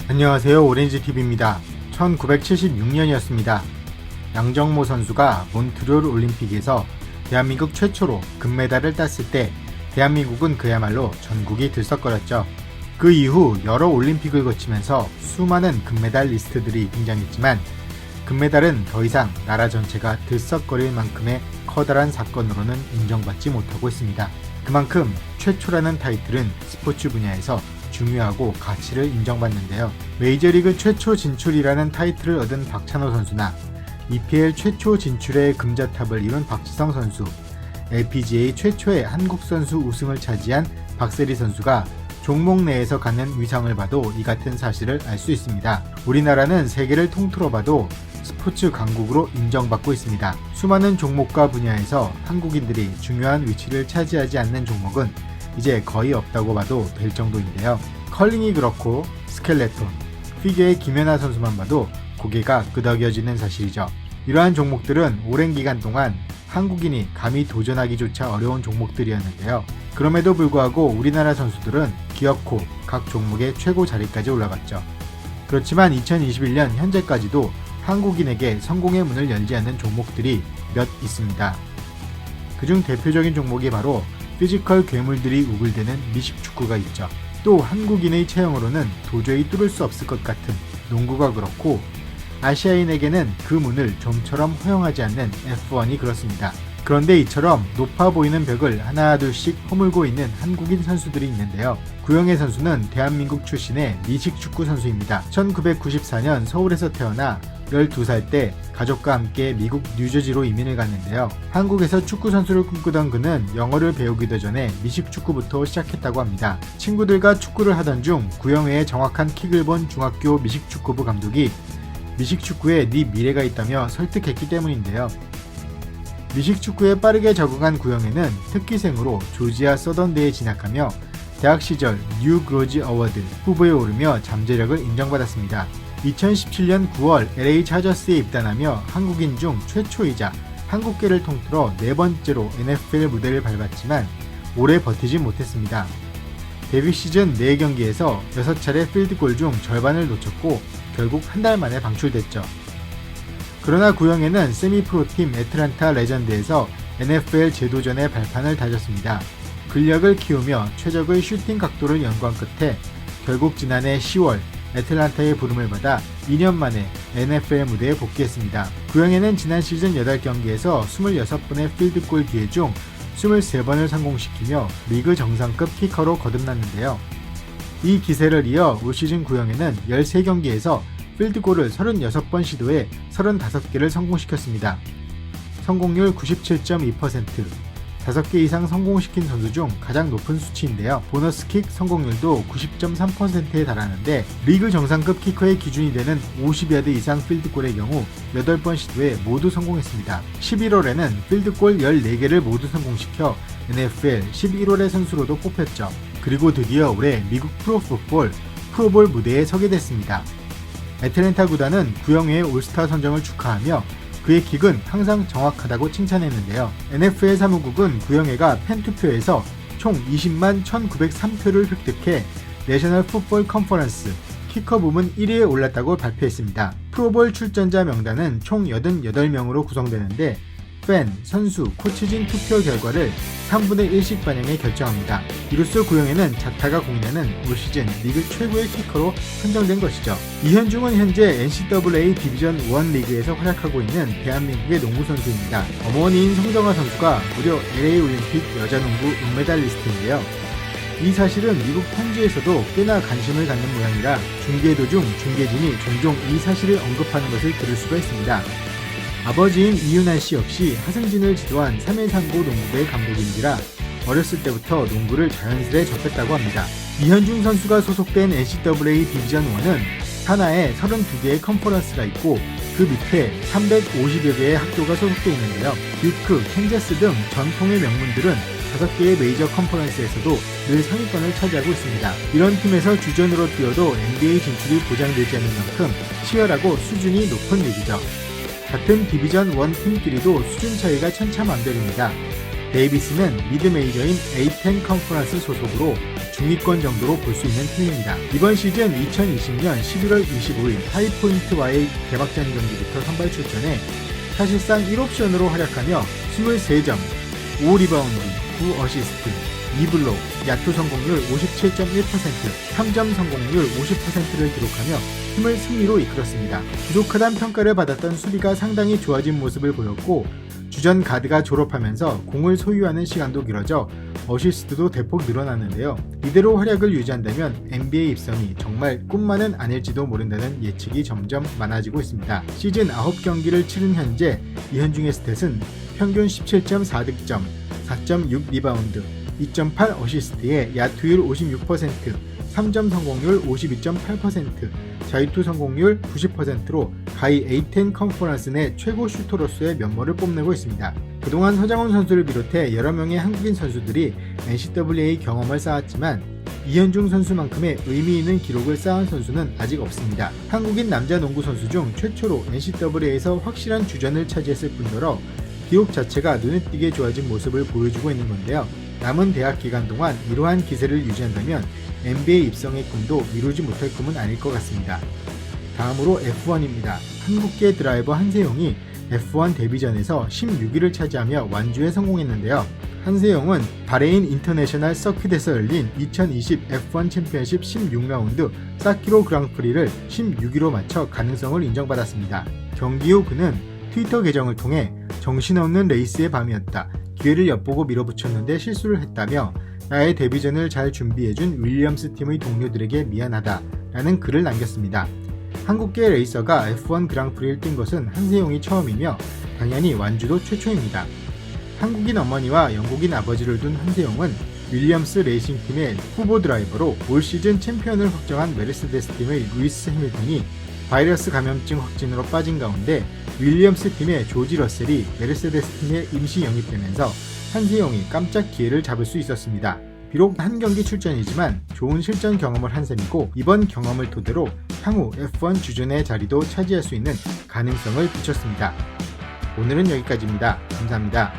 안녕하세요. 오렌지TV입니다. 1976년이었습니다. 양정모 선수가 몬트리올 올림픽에서 대한민국 최초로 금메달을 땄을 때 대한민국은 그야말로 전국이 들썩거렸죠. 그 이후 여러 올림픽을 거치면서 수많은 금메달 리스트들이 등장했지만 금메달은 더 이상 나라 전체가 들썩거릴 만큼의 커다란 사건으로는 인정받지 못하고 있습니다. 그만큼 최초라는 타이틀은 스포츠 분야에서 중요하고 가치를 인정받는데요. 메이저리그 최초 진출이라는 타이틀을 얻은 박찬호 선수나 EPL 최초 진출의 금자탑을 이룬 박지성 선수, LPGA 최초의 한국 선수 우승을 차지한 박세리 선수가 종목 내에서 갖는 위상을 봐도 이 같은 사실을 알 수 있습니다. 우리나라는 세계를 통틀어 봐도 스포츠 강국으로 인정받고 있습니다. 수많은 종목과 분야에서 한국인들이 중요한 위치를 차지하지 않는 종목은 이제 거의 없다고 봐도 될 정도인데요. 컬링이 그렇고 스켈레톤, 피겨의 김연아 선수만 봐도 고개가 끄덕여지는 사실이죠. 이러한 종목들은 오랜 기간 동안 한국인이 감히 도전하기조차 어려운 종목들이었는데요. 그럼에도 불구하고 우리나라 선수들은 기어코 각 종목의 최고 자리까지 올라갔죠. 그렇지만 2021년 현재까지도 한국인에게 성공의 문을 열지 않는 종목들이 몇 있습니다. 그중 대표적인 종목이 바로 피지컬 괴물들이 우글대는 미식축구가 있죠. 또 한국인의 체형으로는 도저히 뚫을 수 없을 것 같은 농구가 그렇고, 아시아인에게는 그 문을 좀처럼 허용하지 않는 F1이 그렇습니다. 그런데 이처럼 높아 보이는 벽을 하나둘씩 허물고 있는 한국인 선수들이 있는데요. 구영애 선수는 대한민국 출신의 미식축구 선수입니다. 1994년 서울에서 태어나 12살 때 가족과 함께 미국 뉴저지로 이민을 갔는데요. 한국에서 축구 선수를 꿈꾸던 그는 영어를 배우기도 전에 미식축구부터 시작했다고 합니다. 친구들과 축구를 하던 중 구영애의 정확한 킥을 본 중학교 미식축구부 감독이 미식축구에 네 미래가 있다며 설득했기 때문인데요. 미식축구에 빠르게 적응한 구영애는 특기생으로 조지아 서던대에 진학하며 대학 시절 뉴 그로지 어워드 후보에 오르며 잠재력을 인정받았습니다. 2017년 9월 LA 차저스에 입단하며 한국인 중 최초이자 한국계를 통틀어 네 번째로 NFL 무대를 밟았지만 오래 버티지 못했습니다. 데뷔 시즌 4경기에서 6차례 필드골 중 절반을 놓쳤고 결국 한 달 만에 방출됐죠. 그러나 구영애는 세미프로팀 애틀랜타 레전드에서 NFL 제도전의 발판을 다졌습니다. 근력을 키우며 최적의 슈팅 각도를 연구한 끝에 결국 지난해 10월 애틀랜타의 부름을 받아 2년 만에 NFL 무대에 복귀했습니다. 구영애는 지난 시즌 8경기에서 26번의 필드골 기회 중 23번을 성공시키며 리그 정상급 키커로 거듭났는데요. 이 기세를 이어 올 시즌 구영애는 13경기에서 필드골을 36번 시도해 35개를 성공시켰습니다. 성공률 97.2%, 5개 이상 성공시킨 선수 중 가장 높은 수치인데요. 보너스킥 성공률도 90.3%에 달하는데 리그 정상급 키커의 기준이 되는 50야드 이상 필드골의 경우 8번 시도에 모두 성공했습니다. 11월에는 필드골 14개를 모두 성공시켜 NFL 11월의 선수로도 뽑혔죠. 그리고 드디어 올해 미국 프로풋볼 프로볼 무대에 서게 됐습니다. 애틀랜타 구단은 구영애의 올스타 선정을 축하하며 그의 킥은 항상 정확하다고 칭찬했는데요. NFL 사무국은 구영애가 팬투표에서 총 20만 1903표를 획득해 내셔널 풋볼 컨퍼런스 키커 부문 1위에 올랐다고 발표했습니다. 프로볼 출전자 명단은 총 88명으로 구성되는데 팬, 선수, 코치진 투표 결과를 3분의 1씩 반영해 결정합니다. 이로써 구영애는 자타가 공인하는 올 시즌 리그 최고의 키커로 선정된 것이죠. 이현중은 현재 NCAA 디비전 1 리그에서 활약하고 있는 대한민국의 농구 선수입니다. 어머니인 성정아 선수가 무려 LA 올림픽 여자농구 은메달리스트인데요. 이 사실은 미국 현지에서도 꽤나 관심을 갖는 모양이라 중계 도중 중계진이 종종 이 사실을 언급하는 것을 들을 수가 있습니다. 아버지인 이윤환 씨 역시 하승진을 지도한 3일상고 농구부의 감독인지라 어렸을 때부터 농구를 자연스레 접했다고 합니다. 이현중 선수가 소속된 NCAA 디비전 1은 산하에 32개의 컨퍼런스가 있고 그 밑에 350여 개의 학교가 소속되어 있는데요. 듀크, 캔자스 등 전통의 명문들은 5개의 메이저 컨퍼런스에서도 늘 상위권을 차지하고 있습니다. 이런 팀에서 주전으로 뛰어도 NBA 진출이 보장되지 않는 만큼 치열하고 수준이 높은 리그죠. 같은 디비전 1 팀끼리도 수준 차이가 천차만별입니다. 데이비스는 미드 메이저인 A10 컨퍼런스 소속으로 중위권 정도로 볼 수 있는 팀입니다. 이번 시즌 2020년 11월 25일 하이포인트와의 개막전 경기부터 선발 출전해 사실상 1옵션으로 활약하며 23점, 5리바운드, 9어시스트, 2블록, 야투 성공률 57.1%, 3점 성공률 50%를 기록하며 팀을 승리로 이끌었습니다. 부족하다는 평가를 받았던 수비가 상당히 좋아진 모습을 보였고 주전 가드가 졸업하면서 공을 소유하는 시간도 길어져 어시스트도 대폭 늘어났는데요. 이대로 활약을 유지한다면 NBA 입성이 정말 꿈만은 아닐지도 모른다는 예측이 점점 많아지고 있습니다. 시즌 9경기를 치른 현재 이현중의 스탯은 평균 17.4득점, 4.6 리바운드, 2.8 어시스트에 야투율 56%, 3점 성공률 52.8%, 자유투 성공률 90%로 가히 A10 컨퍼런스 내 최고 슈터로서의 면모를 뽐내고 있습니다. 그동안 서장훈 선수를 비롯해 여러 명의 한국인 선수들이 NCAA 경험을 쌓았지만 이현중 선수만큼의 의미 있는 기록을 쌓은 선수는 아직 없습니다. 한국인 남자 농구 선수 중 최초로 NCAA에서 확실한 주전을 차지했을 뿐더러 기록 자체가 눈에 띄게 좋아진 모습을 보여주고 있는 건데요. 남은 대학 기간 동안 이러한 기세를 유지한다면 NBA 입성의 꿈도 이루지 못할 꿈은 아닐 것 같습니다. 다음으로 F1입니다. 한국계 드라이버 한세용이 F1 데뷔전에서 16위를 차지하며 완주에 성공했는데요. 한세용은 바레인 인터내셔널 서킷에서 열린 2020 F1 챔피언십 16라운드 사키로 그랑프리를 16위로 마쳐 가능성을 인정받았습니다. 경기 후 그는 트위터 계정을 통해 정신없는 레이스의 밤이었다. 기회를 엿보고 밀어붙였는데 실수를 했다며 나의 데뷔전을 잘 준비해준 윌리엄스 팀의 동료들에게 미안하다 라는 글을 남겼습니다. 한국계 레이서가 F1 그랑프리를 뛴 것은 한세용이 처음이며 당연히 완주도 최초입니다. 한국인 어머니와 영국인 아버지를 둔 한세용은 윌리엄스 레이싱팀의 후보 드라이버로 올 시즌 챔피언을 확정한 메르세데스 팀의 루이스 해밀턴이 바이러스 감염증 확진으로 빠진 가운데 윌리엄스 팀의 조지 러셀이 메르세데스 팀에 임시 영입되면서 한세용이 깜짝 기회를 잡을 수 있었습니다. 비록 한 경기 출전이지만 좋은 실전 경험을 한 셈이고 이번 경험을 토대로 향후 F1 주전의 자리도 차지할 수 있는 가능성을 비췄습니다. 오늘은 여기까지입니다. 감사합니다.